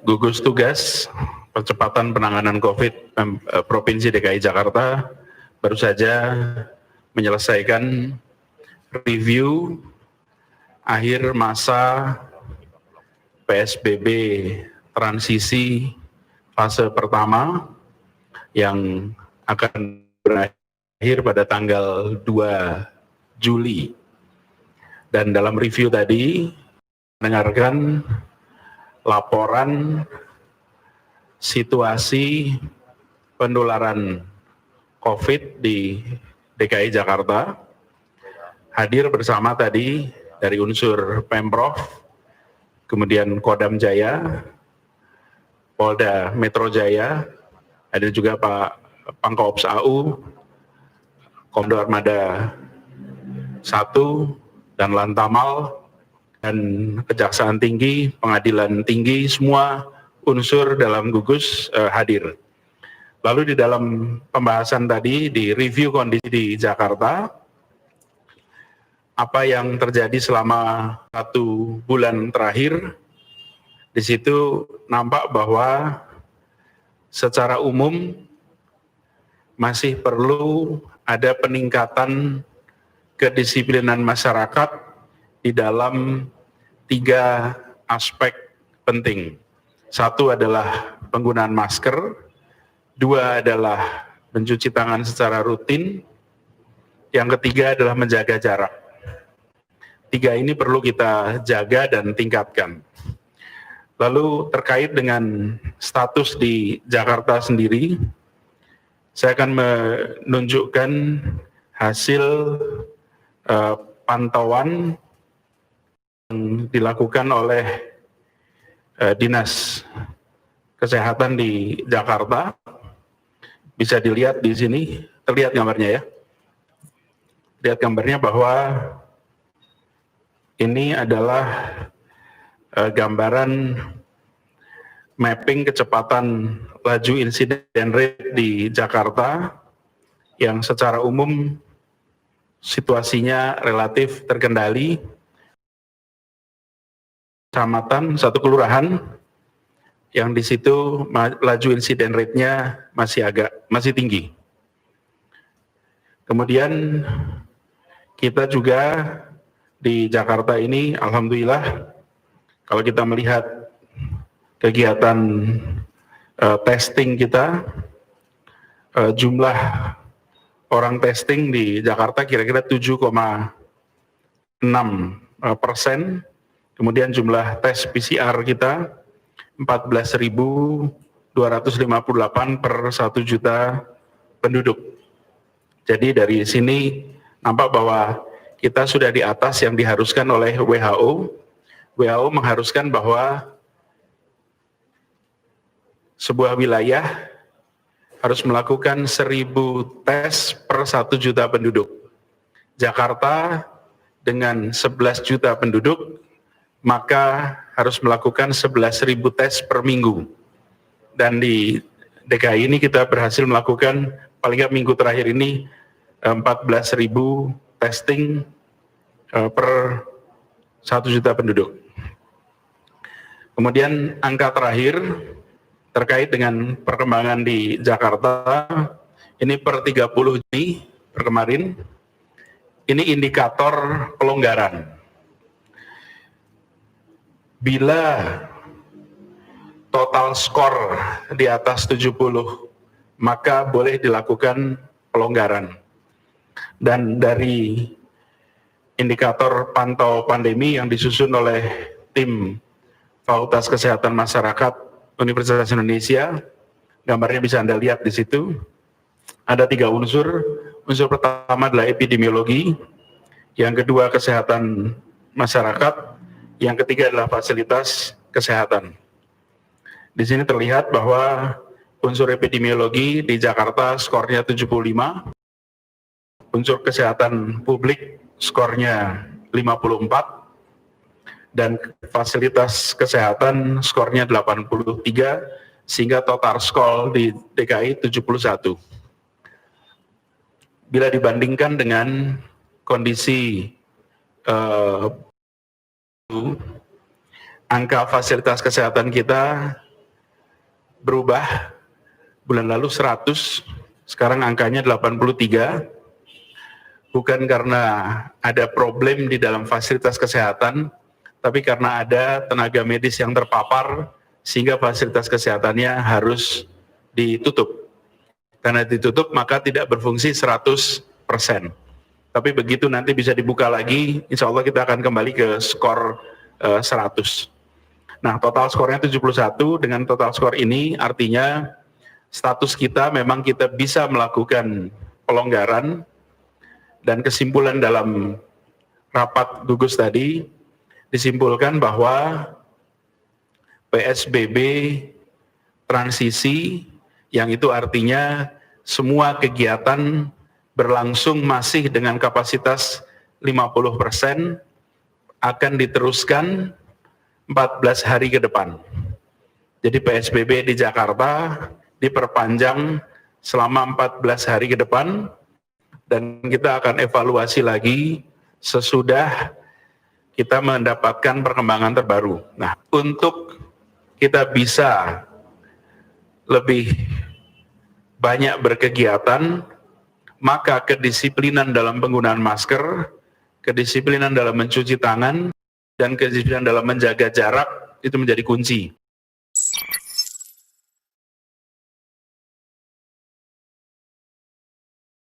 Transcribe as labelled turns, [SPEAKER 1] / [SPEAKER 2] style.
[SPEAKER 1] Gugus Tugas Percepatan Penanganan COVID Provinsi DKI Jakarta baru saja menyelesaikan review akhir masa PSBB transisi fase pertama yang akan berakhir pada tanggal 2 Juli. Dan dalam review tadi mendengarkan laporan situasi penularan COVID di DKI Jakarta. Hadir bersama tadi dari unsur Pemprov, kemudian Kodam Jaya, Polda Metro Jaya, ada juga Pak Pangkops AU, Komando Armada 1, dan Lantamal, dan Kejaksaan Tinggi, Pengadilan Tinggi, semua unsur dalam gugus hadir. Lalu di dalam pembahasan tadi, di review kondisi di Jakarta, apa yang terjadi selama 1 bulan terakhir, di situ nampak bahwa secara umum masih perlu ada peningkatan kedisiplinan masyarakat di dalam 3 aspek penting. 1 adalah penggunaan masker, 2 adalah mencuci tangan secara rutin, yang ketiga adalah menjaga jarak. 3 ini perlu kita jaga dan tingkatkan. Lalu terkait dengan status di Jakarta sendiri, saya akan menunjukkan hasil pantauan yang dilakukan oleh Dinas Kesehatan di Jakarta. Bisa dilihat di sini, terlihat gambarnya ya. Lihat gambarnya bahwa ini adalah gambaran mapping kecepatan laju insiden rate di Jakarta yang secara umum situasinya relatif terkendali. Kecamatan, 1 kelurahan yang di situ laju insiden rate-nya masih tinggi. Kemudian kita juga di Jakarta ini, alhamdulillah, kalau kita melihat kegiatan testing kita, jumlah orang testing di Jakarta kira-kira 7,6%, kemudian jumlah tes PCR kita 14.258 per 1 juta penduduk. Jadi dari sini nampak bahwa kita sudah di atas yang diharuskan oleh WHO. WHO mengharuskan bahwa sebuah wilayah harus melakukan 1.000 tes per 1 juta penduduk. Jakarta dengan 11 juta penduduk, maka harus melakukan 11.000 tes per minggu. Dan di DKI ini kita berhasil melakukan, paling nggak minggu terakhir ini, 14.000 testing per 1 juta penduduk. Kemudian angka terakhir terkait dengan perkembangan di Jakarta, ini per 30 Juni per kemarin, ini indikator pelonggaran. Bila total skor di atas 70, maka boleh dilakukan pelonggaran. Dan dari indikator pantau pandemi yang disusun oleh tim Fakultas Kesehatan Masyarakat Universitas Indonesia, gambarnya bisa Anda lihat di situ. Ada 3 unsur. Unsur pertama adalah epidemiologi, yang kedua kesehatan masyarakat, yang ketiga adalah fasilitas kesehatan. Di sini terlihat bahwa unsur epidemiologi di Jakarta skornya 75, unsur kesehatan publik skornya 54, dan fasilitas kesehatan skornya 83, sehingga total skor di DKI 71. Bila dibandingkan dengan kondisi angka fasilitas kesehatan kita berubah, bulan lalu 100, sekarang angkanya 83, bukan karena ada problem di dalam fasilitas kesehatan, tapi karena ada tenaga medis yang terpapar, sehingga fasilitas kesehatannya harus ditutup. Karena ditutup, maka tidak berfungsi 100%. Tapi begitu nanti bisa dibuka lagi, insya Allah kita akan kembali ke skor 100. Nah, total skornya 71, dengan total skor ini artinya status kita memang kita bisa melakukan pelonggaran, dan kesimpulan dalam rapat gugus tadi disimpulkan bahwa PSBB transisi, yang itu artinya semua kegiatan berlangsung masih dengan kapasitas 50%, akan diteruskan 14 hari ke depan. Jadi PSBB di Jakarta diperpanjang selama 14 hari ke depan, dan kita akan evaluasi lagi sesudah kita mendapatkan perkembangan terbaru. Nah, untuk kita bisa lebih banyak berkegiatan, maka kedisiplinan dalam penggunaan masker, kedisiplinan dalam mencuci tangan, dan kedisiplinan dalam menjaga jarak itu menjadi kunci.